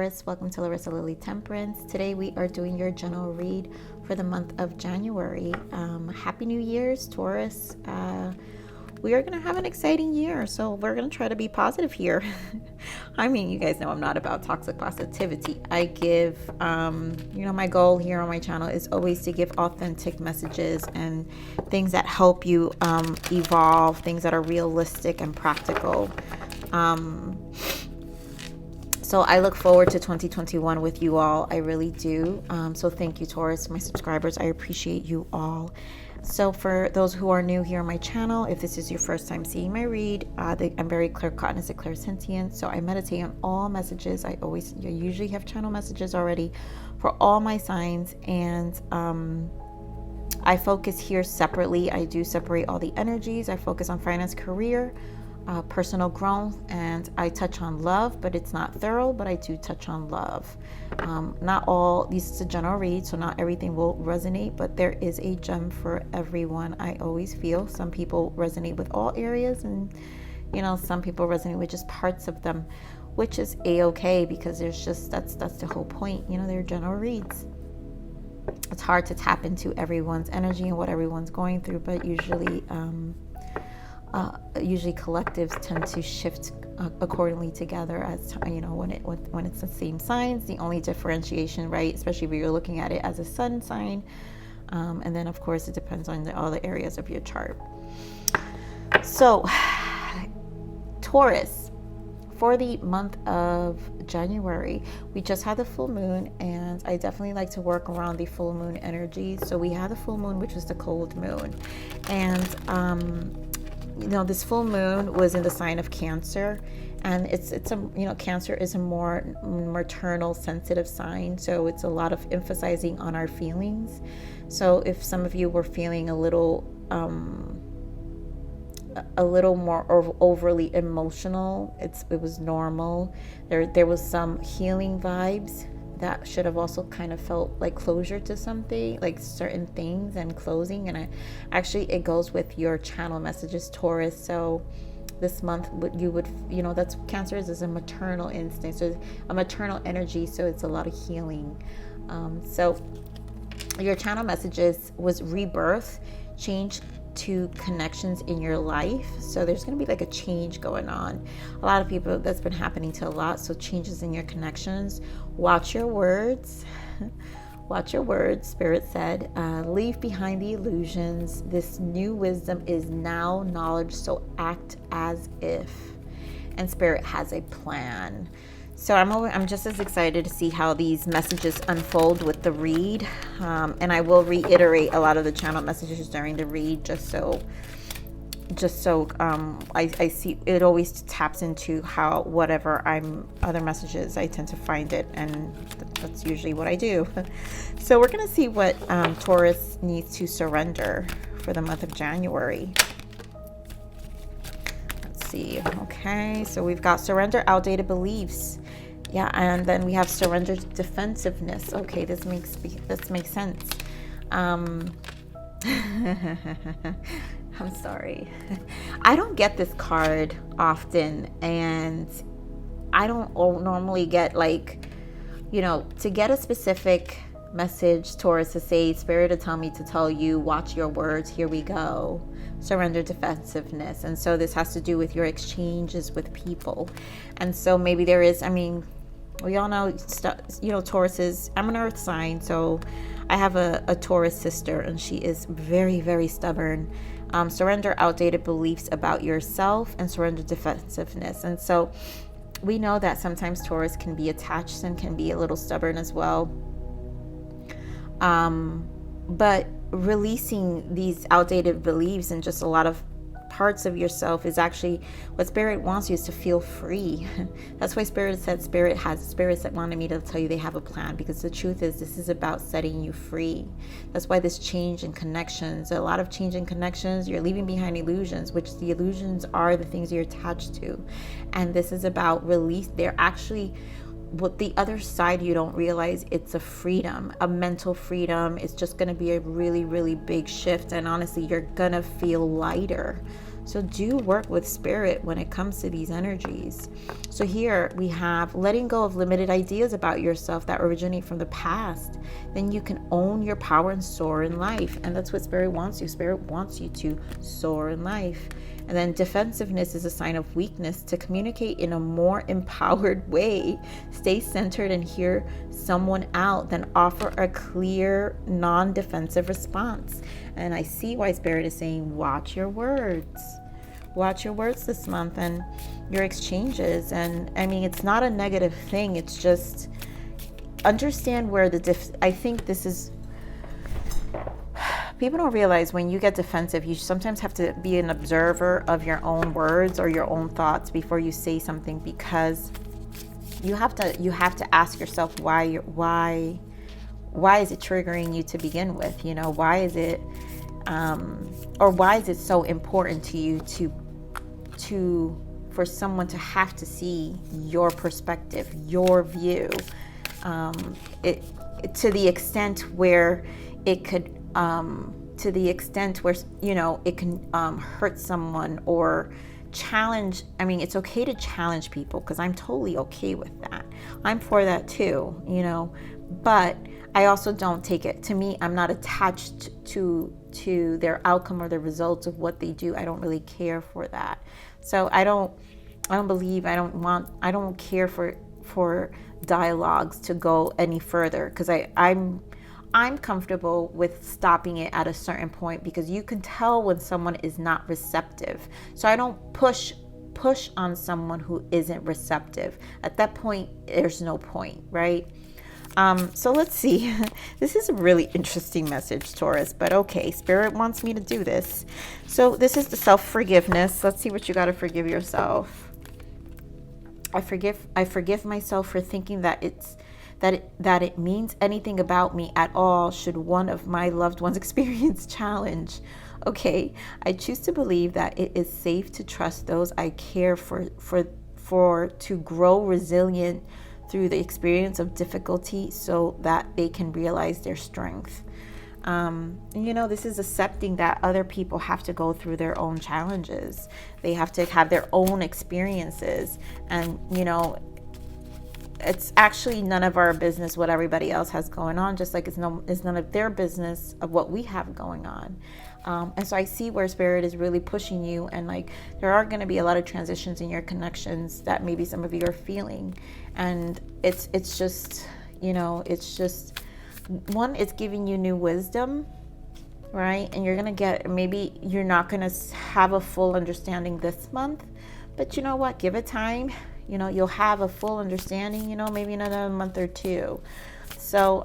Taurus, welcome to Larisa Lili Temperance. Today we are doing your general read for the month of January. Happy New Year's, Taurus. We are going to have an exciting year, so we're going to try to be positive here. I mean, you guys know I'm not about toxic positivity. I give, my goal here on my channel is always to give authentic messages and things that help you evolve, things that are realistic and practical. So I look forward to 2021 with you all. I really do. So thank you, Taurus, my subscribers. I appreciate you all. So for those who are new here on my channel, if this is your first time seeing my read, I'm very clear-cut and as a clairsentient. So I meditate on all messages. I usually have channel messages already for all my signs. And I focus here separately. I do separate all the energies. I focus on finance, career, personal growth, and I touch on love, but it's not thorough, but I do touch on love. Not all, this is a general read, so not everything will resonate, but there is a gem for everyone. I always feel some people resonate with all areas, and some people resonate with just parts of them, which is a-okay, because there's just that's the whole point. They're general reads. It's hard to tap into everyone's energy and what everyone's going through, but usually collectives tend to shift accordingly together as when it's the same signs. The only differentiation, right, especially if you're looking at it as a sun sign, and then of course it depends on all the areas of your chart. So Taurus, for the month of January, we just had the full moon, and I definitely like to work around the full moon energy. So we had the full moon, which was the cold moon, and this full moon was in the sign of Cancer, and it's a Cancer is a more maternal, sensitive sign, so it's a lot of emphasizing on our feelings. So if some of you were feeling a little more overly emotional, it was normal. There was some healing vibes that should have also kind of felt like closure to something, like certain things and closing. And it goes with your channel messages, Taurus. So this month that's Cancer is a maternal instinct, so a maternal energy, so it's a lot of healing. So your channel messages was rebirth, change to connections in your life. So there's going to be like a change going on. A lot of people, that's been happening to a lot. So changes in your connections. Watch your words. Watch your words, Spirit said. Leave behind the illusions. This new wisdom is now knowledge, so act as if. And Spirit has a plan. So I'm just as excited to see how these messages unfold with the read, and I will reiterate a lot of the channel messages during the read, just so I see it always taps into how whatever other messages, I tend to find it, and that's usually what I do. So we're gonna see what Taurus needs to surrender for the month of January. Okay, so we've got surrender outdated beliefs. Yeah, and then we have surrender defensiveness. Okay, this makes sense. I'm sorry. I don't get this card often, and I don't normally get to get a specific message, Taurus, to say, Spirit to tell me to tell you, watch your words, here we go. Surrender defensiveness. And so this has to do with your exchanges with people. And so maybe there is, we all know, Taurus is, I'm an earth sign, so I have a Taurus sister, and she is very, very stubborn. Surrender outdated beliefs about yourself and surrender defensiveness. And so we know that sometimes Taurus can be attached and can be a little stubborn as well. But releasing these outdated beliefs and just a lot of parts of yourself is actually what Spirit wants you is to feel free. That's why Spirit wanted me to tell you they have a plan, because the truth is this is about setting you free. That's why this change in connections, a lot of change in connections, you're leaving behind illusions, which the illusions are the things you're attached to. And this is about release. They're actually, what the other side, you don't realize it's a freedom, a mental freedom. It's just going to be a really, really big shift. And honestly, you're going to feel lighter. So do work with spirit when it comes to these energies. So here we have letting go of limited ideas about yourself that originate from the past. Then you can own your power and soar in life. And that's what spirit wants you. Spirit wants you to soar in life. And then defensiveness is a sign of weakness. To communicate in a more empowered way, stay centered and hear someone out, then offer a clear, non-defensive response. And I see why spirit is saying, watch your words. Watch your words this month and your exchanges. And I mean, it's not a negative thing. It's just understand where I think this is, people don't realize when you get defensive, you sometimes have to be an observer of your own words or your own thoughts before you say something, because you have to ask yourself why is it triggering you to begin with? You know, why is it or why is it so important to you for someone to have to see your perspective, your view, to the extent where it could to the extent where, you know, it can hurt someone or challenge. I mean, it's okay to challenge people, because I'm totally okay with that. I'm for that too, you know, but I also don't take it, to me, I'm not attached to their outcome or the results of what they do. I don't really care for that. So I don't care for dialogues to go any further, because I'm comfortable with stopping it at a certain point, because you can tell when someone is not receptive. So I don't push on someone who isn't receptive. At that point, there's no point, right? So let's see. This is a really interesting message, Taurus, but okay, Spirit wants me to do this. So this is the self-forgiveness. Let's see what you got to forgive yourself. I forgive myself for thinking that it means anything about me at all should one of my loved ones experience challenge. Okay, I choose to believe that it is safe to trust those I care for to grow resilient through the experience of difficulty, so that they can realize their strength. You know, this is accepting that other people have to go through their own challenges. They have to have their own experiences, and you know, it's actually none of our business what everybody else has going on, just like it's none of their business of what we have going on. And so I see where Spirit is really pushing you, and like there are going to be a lot of transitions in your connections that maybe some of you are feeling, and it's just, you know, it's just one, it's giving you new wisdom, right? And you're going to get, maybe you're not going to have a full understanding this month, but you know what, give it time. You know, you'll have a full understanding, you know, maybe in another month or two. So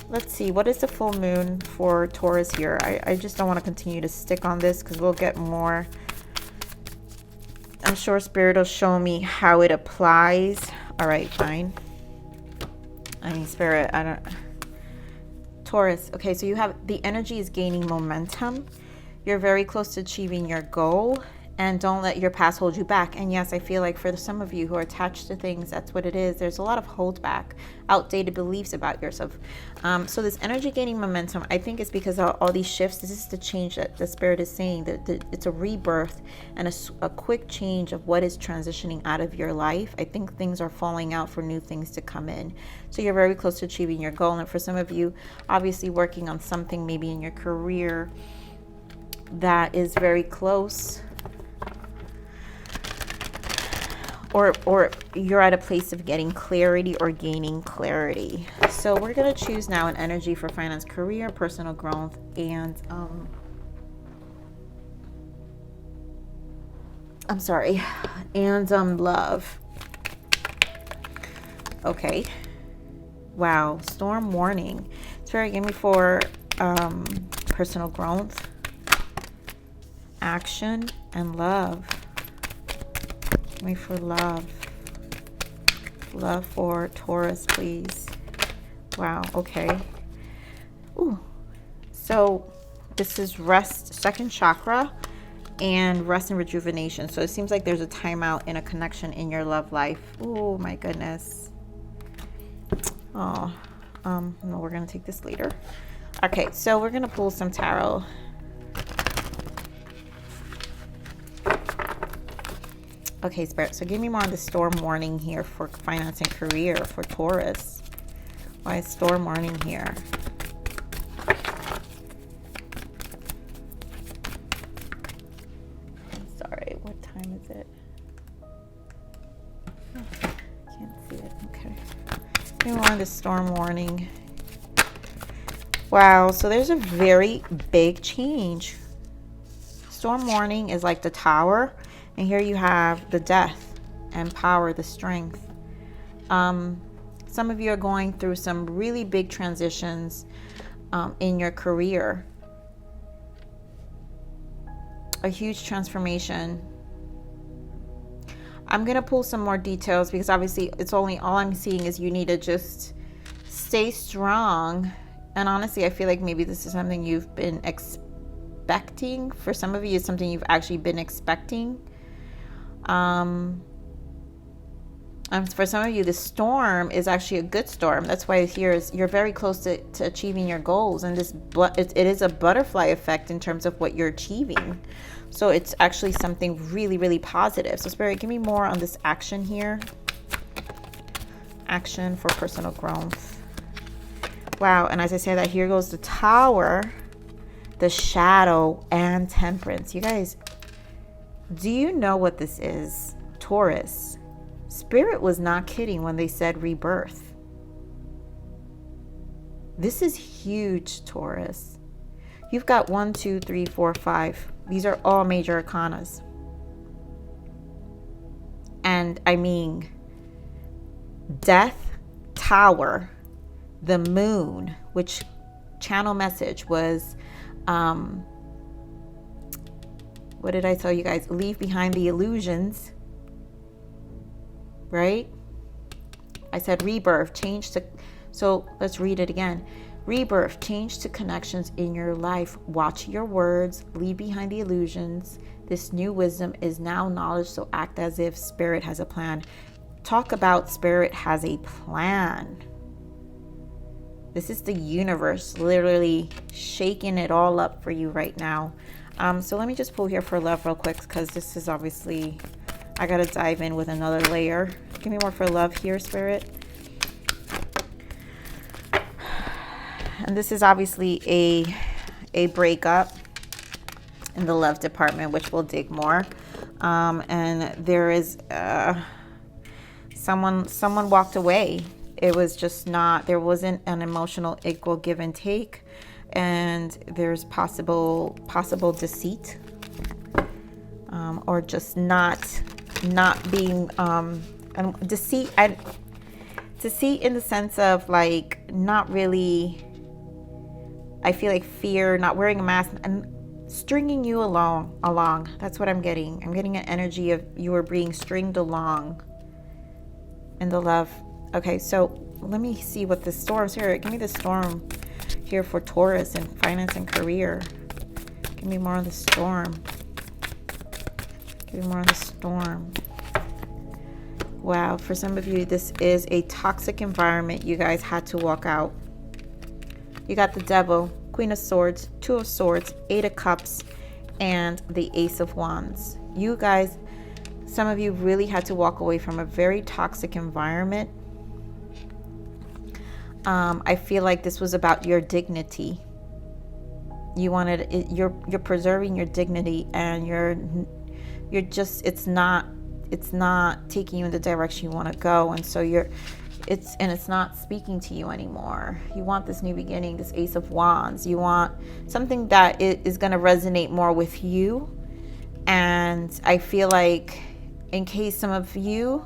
let's see, what is the full moon for Taurus here? I just don't want to continue to stick on this, because we'll get more. I'm sure Spirit will show me how it applies. All right, fine. I mean, Spirit, I don't. Taurus, okay, so you have, the energy is gaining momentum. You're very close to achieving your goal. And don't let your past hold you back. And yes, I feel like for some of you who are attached to things, that's what it is. There's a lot of holdback, outdated beliefs about yourself. So this energy gaining momentum, I think it's because of all these shifts. This is the change that the Spirit is saying, that it's a rebirth and a quick change of what is transitioning out of your life. I think things are falling out for new things to come in. So you're very close to achieving your goal. And for some of you, obviously working on something maybe in your career that is very close, or you're at a place of getting clarity or gaining clarity. So we're going to choose now an energy for finance, career, personal growth, and love. Okay. Wow. Storm warning. Spirit, give me for personal growth, action, and love. Me for love. Love for Taurus, please. Wow, okay. Ooh. So this is rest, second chakra, and rest and rejuvenation. So it seems like there's a timeout in a connection in your love life. Oh my goodness. Oh, no, we're gonna take this later. Okay, so we're gonna pull some tarot. Okay, Spirit, so give me more on the storm warning here for finance and career for Taurus. Why is storm warning here? Sorry, what time is it? Oh, can't see it. Okay. Give me more on the storm warning. Wow, so there's a very big change. Storm warning is like the Tower, and here you have the death and power, the strength. Some of you are going through some really big transitions in your career. A huge transformation. I'm going to pull some more details because obviously it's only, all I'm seeing is you need to just stay strong. And honestly, I feel like maybe this is something you've been expecting. For some of you, it's something you've actually been expecting. And for some of you, the storm is actually a good storm. That's why here is you're very close to achieving your goals. And this it is a butterfly effect in terms of what you're achieving. So it's actually something really, really positive. So Spirit, give me more on this action here. Action for personal growth. Wow, and as I say that, here goes the Tower, the Shadow, and Temperance. You guys, do you know what this is? Taurus. Spirit was not kidding when they said rebirth. This is huge, Taurus. You've got 1, 2, 3, 4, 5. These are all major arcanas. And I mean, Death, Tower, the Moon, which channel message was, what did I tell you guys? Leave behind the illusions, right? I said rebirth, change to, so let's read it again. Rebirth, change to connections in your life. Watch your words, leave behind the illusions. This new wisdom is now knowledge, so act as if Spirit has a plan. Talk about Spirit has a plan. This is the universe literally shaking it all up for you right now. So let me just pull here for love real quick, because this is obviously, I got to dive in with another layer. Give me more for love here, Spirit. And this is obviously a breakup in the love department, which we'll dig more. And there is someone walked away. It was just not, there wasn't an emotional equal give and take, and there's possible deceit, or just not being and deceit in the sense of like not really, I feel like fear, not wearing a mask, and stringing you along. That's what I'm getting. I'm getting an energy of you are being stringed along in the love. Okay, so let me see what the storm's here. Give me the storm here for Taurus in finance and career. Give me more on the storm. Give me more on the storm. Wow, for some of you, this is a toxic environment you guys had to walk out. You got the Devil, Queen of Swords, Two of Swords, Eight of Cups, and the Ace of Wands. You guys, some of you really had to walk away from a very toxic environment. I feel like this was about your dignity. You wanted it, you're preserving your dignity, and you're just, it's not taking you in the direction you want to go, and so it's not speaking to you anymore. You want this new beginning, this Ace of Wands. You want something that is going to resonate more with you. And I feel like in case some of you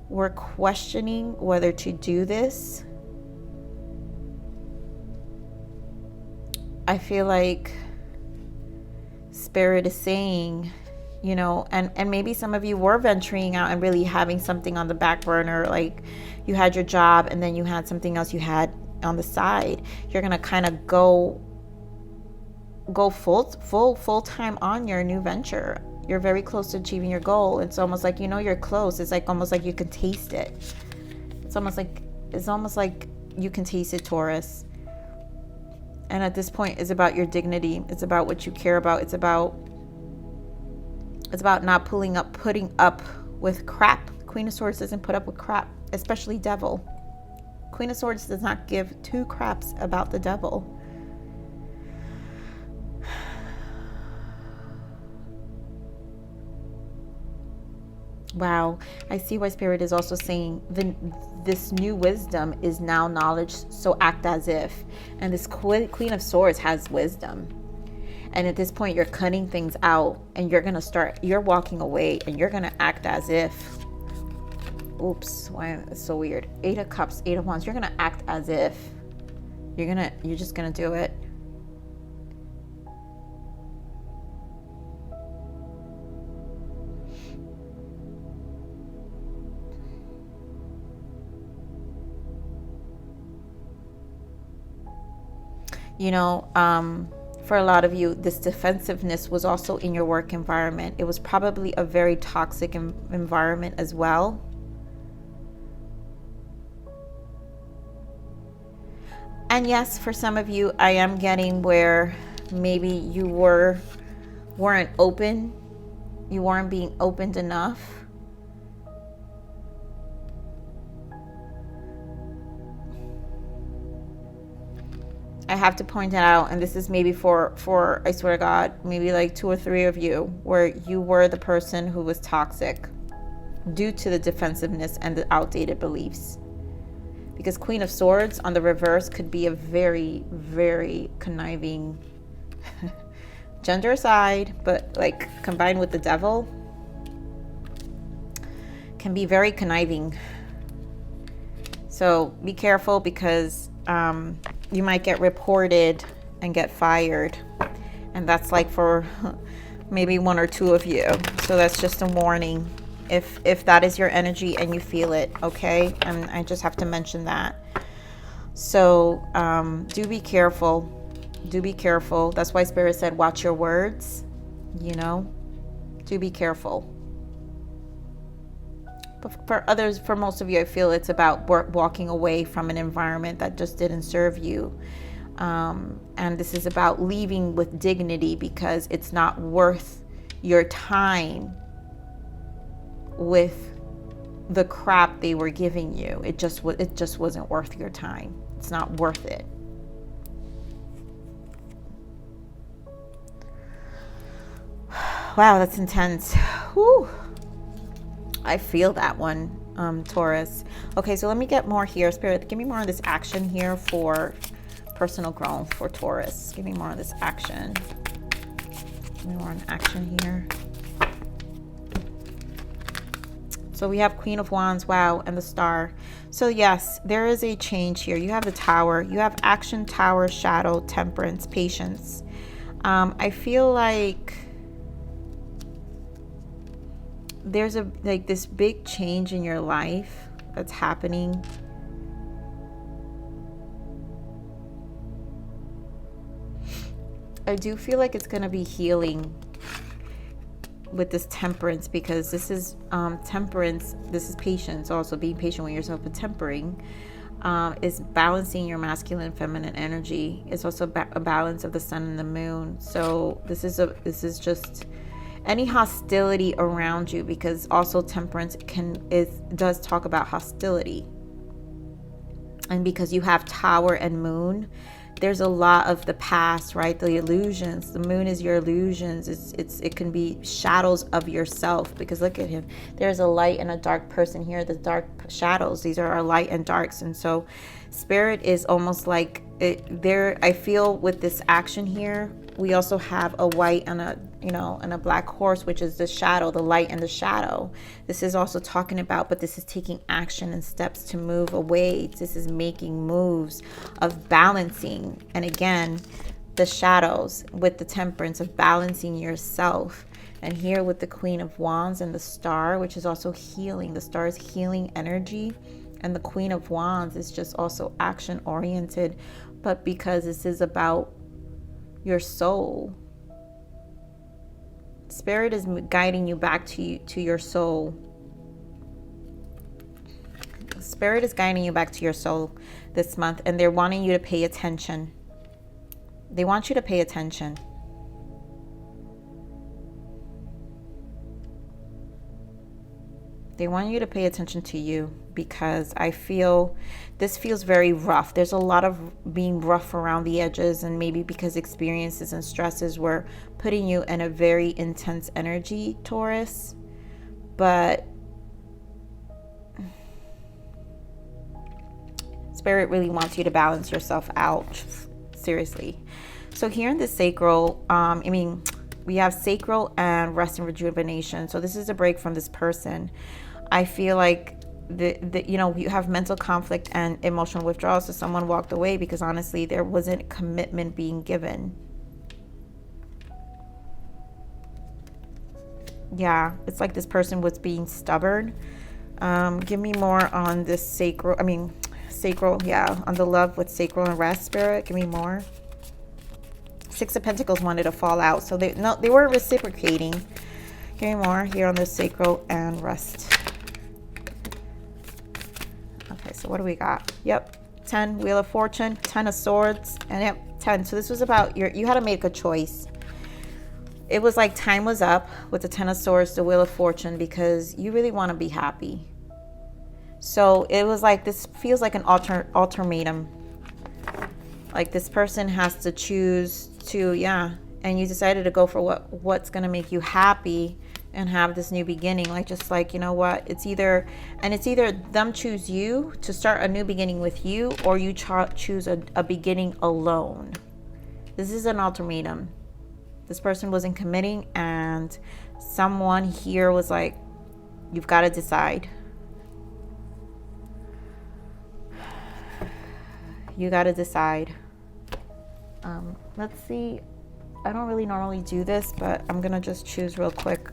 were questioning whether to do this, I feel like Spirit is saying, you know, and maybe some of you were venturing out and really having something on the back burner, like you had your job and then you had something else you had on the side. You're gonna kind of go full time on your new venture. You're very close to achieving your goal. It's almost like, you know, you're close. It's like almost like you can taste it. It's almost like you can taste it, Taurus. And at this point, it's about your dignity. It's about what you care about. It's about It's about not putting up with crap. Queen of Swords doesn't put up with crap, especially devil. Queen of Swords does not give two craps about the devil. Wow, I see why Spirit is also saying this new wisdom is now knowledge, so act as if. And this Queen of Swords has wisdom. And at this point, you're cutting things out and you're walking away and you're going to act as if. Oops, why it's so weird. 8 of Cups, 8 of Wands. You're going to act as if. You're just going to do it. You know, for a lot of you, this defensiveness was also in your work environment. It was probably a very toxic environment as well. And yes, for some of you, I am getting where maybe you weren't open. You weren't being opened enough. I have to point it out, and this is maybe for I swear to God, maybe like 2 or 3 of you, where you were the person who was toxic due to the defensiveness and the outdated beliefs. Because Queen of Swords on the reverse could be a very, very conniving gender aside, but like combined with the devil, can be very conniving. So be careful, because you might get reported and get fired. And that's like for maybe 1 or 2 of you. So that's just a warning if that is your energy and you feel it, okay? And I just have to mention that. So do be careful. Do be careful. That's why Spirit said watch your words, you know? Do be careful. But for most of you, I feel it's about walking away from an environment that just didn't serve you. And this is about leaving with dignity, because it's not worth your time with the crap they were giving you. It just wasn't worth your time. It's not worth it. Wow, that's intense. Whew. I feel that one, Taurus. Okay, so let me get more here. Spirit, give me more of this action here for personal growth for Taurus. Give me more of this action. Give me more on action here. So we have Queen of Wands, wow, and the Star. So yes, there is a change here. You have the Tower. You have action, Tower, shadow, temperance, patience. I feel like there's this big change in your life that's happening. I do feel like it's going to be healing with this temperance, because this is temperance. This is patience, also being patient with yourself, but tempering is balancing your masculine and feminine energy. It's also a balance of the sun and the moon. So this is just any hostility around you, because also temperance does talk about hostility. And because you have Tower and Moon, there's a lot of the past, right? The illusions. The moon is your illusions. It can be shadows of yourself, because look at him. There's a light and a dark person here. The dark shadows. These are our light and darks. And so Spirit is almost like there. I feel with this action here, we also have a white and a black horse, which is the shadow, the light and the shadow. This is also talking about, but this is taking action and steps to move away. This is making moves of balancing. And again, the shadows with the temperance of balancing yourself. And here with the Queen of Wands and the Star, which is also healing. The Star is healing energy. And the Queen of Wands is just also action oriented. But because this is about your soul, Spirit is guiding you back to your soul. Spirit is guiding you back to your soul this month, and they're wanting you to pay attention. They want you to pay attention. They want you to pay attention to you, because I feel this feels very rough. There's a lot of being rough around the edges, and maybe because experiences and stresses were putting you in a very intense energy, Taurus. But Spirit really wants you to balance yourself out, seriously. So here in the sacral, we have sacral and rest and rejuvenation. So this is a break from this person. I feel like you have mental conflict and emotional withdrawal. So someone walked away because honestly, there wasn't commitment being given. Yeah, it's like this person was being stubborn. Give me more on this sacral, yeah, on the love with sacral and rest, Spirit. Give me more. Six of Pentacles wanted to fall out, so they weren't reciprocating. Give me more here on the sacral and rest. Okay, so what do we got? Yep, 10, Wheel of Fortune, 10 of Swords, and yep, 10. So this was about you had to make a choice. It was like time was up with the 10 of Swords, the Wheel of Fortune, because you really want to be happy. So it was like, this feels like an ultimatum. Like this person has to choose to, yeah, and you decided to go for what's going to make you happy and have this new beginning. Like, just like, you know what, it's either them choose you to start a new beginning with you, or you choose a beginning alone. This is an ultimatum. This person wasn't committing, and someone here was like, you've got to decide. You got to decide. Let's see. I don't really normally do this, but I'm going to just choose real quick.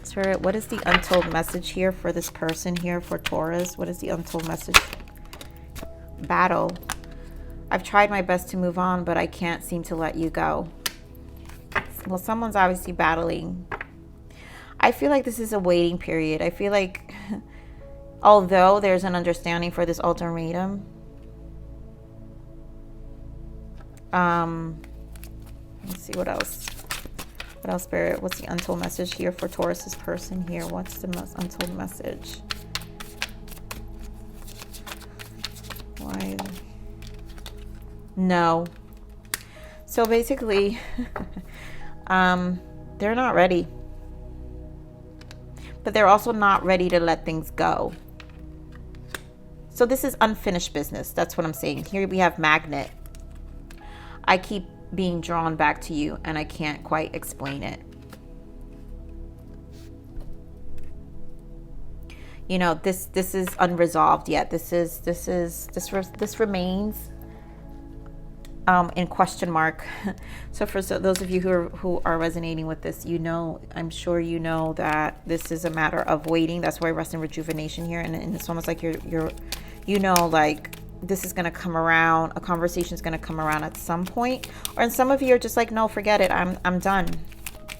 Spirit, what is the untold message here for this person here for Taurus? What is the untold message? Battle. I've tried my best to move on, but I can't seem to let you go. Well, someone's obviously battling. I feel like this is a waiting period. I feel like although there's an understanding for this ultimatum, let's see what else. What else, Spirit? What's the untold message here for Taurus's person here? What's the most untold message? Why? No. So basically, they're not ready. But they're also not ready to let things go. So this is unfinished business. That's what I'm saying. Here we have Magnet. I keep being drawn back to you, and I can't quite explain it. You know, this is unresolved yet. This remains in question mark. So for those of you who are resonating with this, you know, I'm sure you know that this is a matter of waiting. That's why rest and rejuvenation here, and it's almost like you're you know, like this is going to come around, a conversation is going to come around at some point. Or and some of you are just like, no, forget it, I'm done.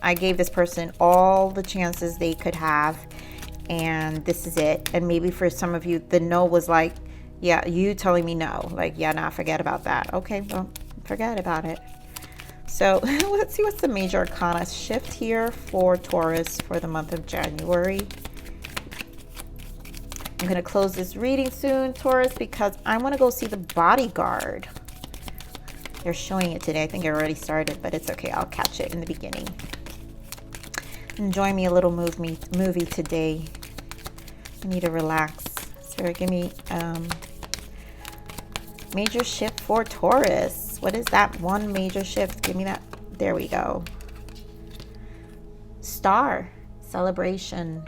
I gave this person all the chances they could have, and this is it. And maybe for some of you, the no was like, yeah, you telling me no, like, yeah, nah, forget about that. Okay, well, forget about it. So let's see what's the major arcana shift here for Taurus for the month of January. I'm going to close this reading soon, Taurus, because I want to go see The Bodyguard. They're showing it today. I think it already started, but it's okay. I'll catch it in the beginning. Enjoy me a little movie today. I need to relax. Sarah, give me major shift for Taurus. What is that one major shift? Give me that. There we go. Star. Celebration.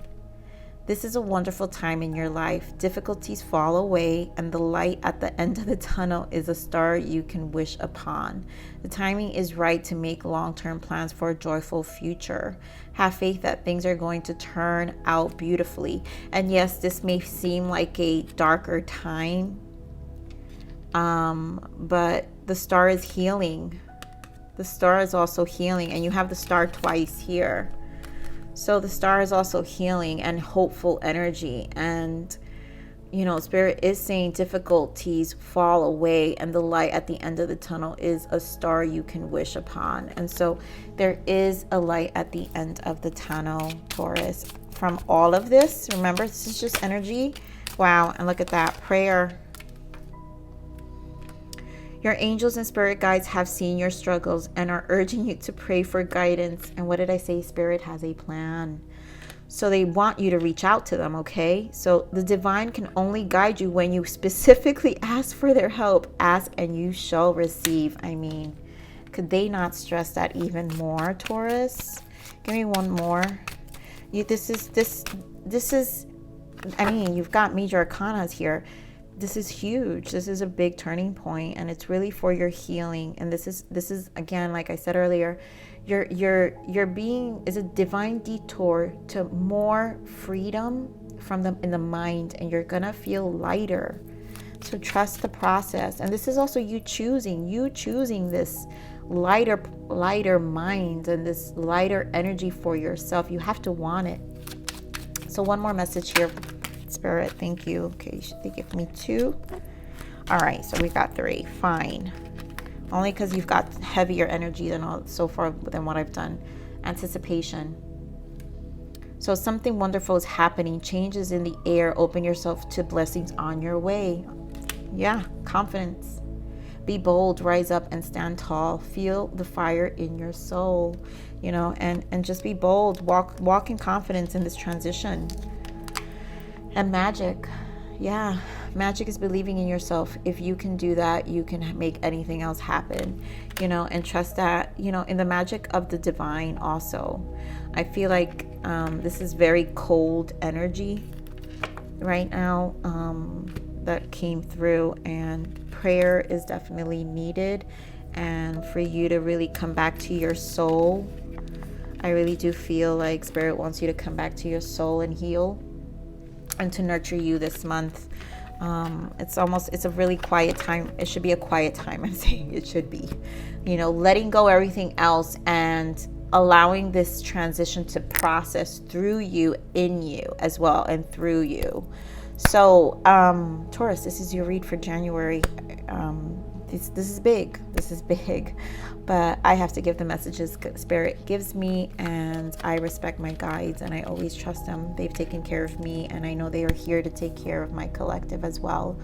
This is a wonderful time in your life. Difficulties fall away, and the light at the end of the tunnel is a star you can wish upon. The timing is right to make long-term plans for a joyful future. Have faith that things are going to turn out beautifully. And yes, this may seem like a darker time, but the star is healing. The star is also healing, and you have the star twice here. So the star is also healing and hopeful energy. And you know, Spirit is saying difficulties fall away and the light at the end of the tunnel is a star you can wish upon. And so there is a light at the end of the tunnel, Taurus, from all of this. Remember, this is just energy. Wow. And look at that prayer. Your angels and spirit guides have seen your struggles and are urging you to pray for guidance. And what did I say? Spirit has a plan. So they want you to reach out to them, okay? So the divine can only guide you when you specifically ask for their help. Ask and you shall receive. I mean, could they not stress that even more, Taurus? Give me one more. This is, I mean, you've got major arcanas here. This is huge. This is a big turning point, and it's really for your healing. And this is again, like I said earlier, your being is a divine detour to more freedom from them in the mind, and you're gonna feel lighter. So trust the process. And this is also you choosing this lighter mind and this lighter energy for yourself. You have to want it. So one more message here, Spirit. Thank you. Okay, they give me 2. All right, so we got 3. Fine. Only because you've got heavier energy so far than what I've done. Anticipation. So something wonderful is happening. Changes in the air. Open yourself to blessings on your way. Yeah, confidence. Be bold, rise up and stand tall. Feel the fire in your soul, you know, and just be bold. Walk in confidence in this transition. And magic. Yeah, magic is believing in yourself. If you can do that, you can make anything else happen, you know, and trust that, you know, in the magic of the divine also. I feel like this is very cold energy right now that came through, and prayer is definitely needed, and for you to really come back to your soul. I really do feel like Spirit wants you to come back to your soul and heal, and to nurture you this month. It's a really quiet time. It should be a quiet time. I'm saying it should be, you know, letting go everything else and allowing this transition to process through you, in you as well, and through you. So Taurus, this is your read for January. This is big. This is big, but I have to give the messages Spirit gives me, and I respect my guides, and I always trust them. They've taken care of me, and I know they are here to take care of my collective as well,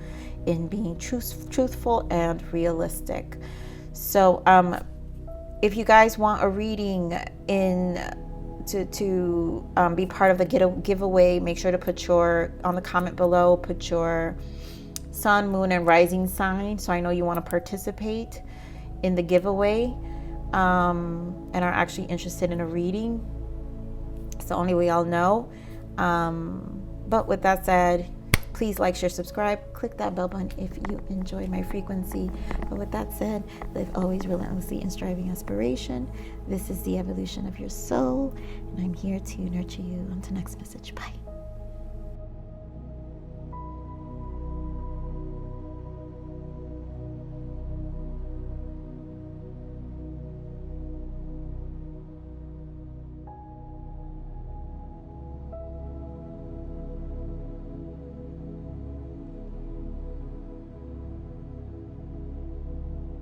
in being truthful and realistic. So if you guys want a reading to be part of the giveaway, make sure to put on the comment below, put your sun, moon, and rising sign, so I know you want to participate in the giveaway, and are actually interested in a reading. It's the only way I'll know. But with that said, please like, share, subscribe, click that bell button if you enjoyed my frequency. But with that said, live always relentlessly in striving aspiration. This is the evolution of your soul, and I'm here to nurture you. Until next message. Bye.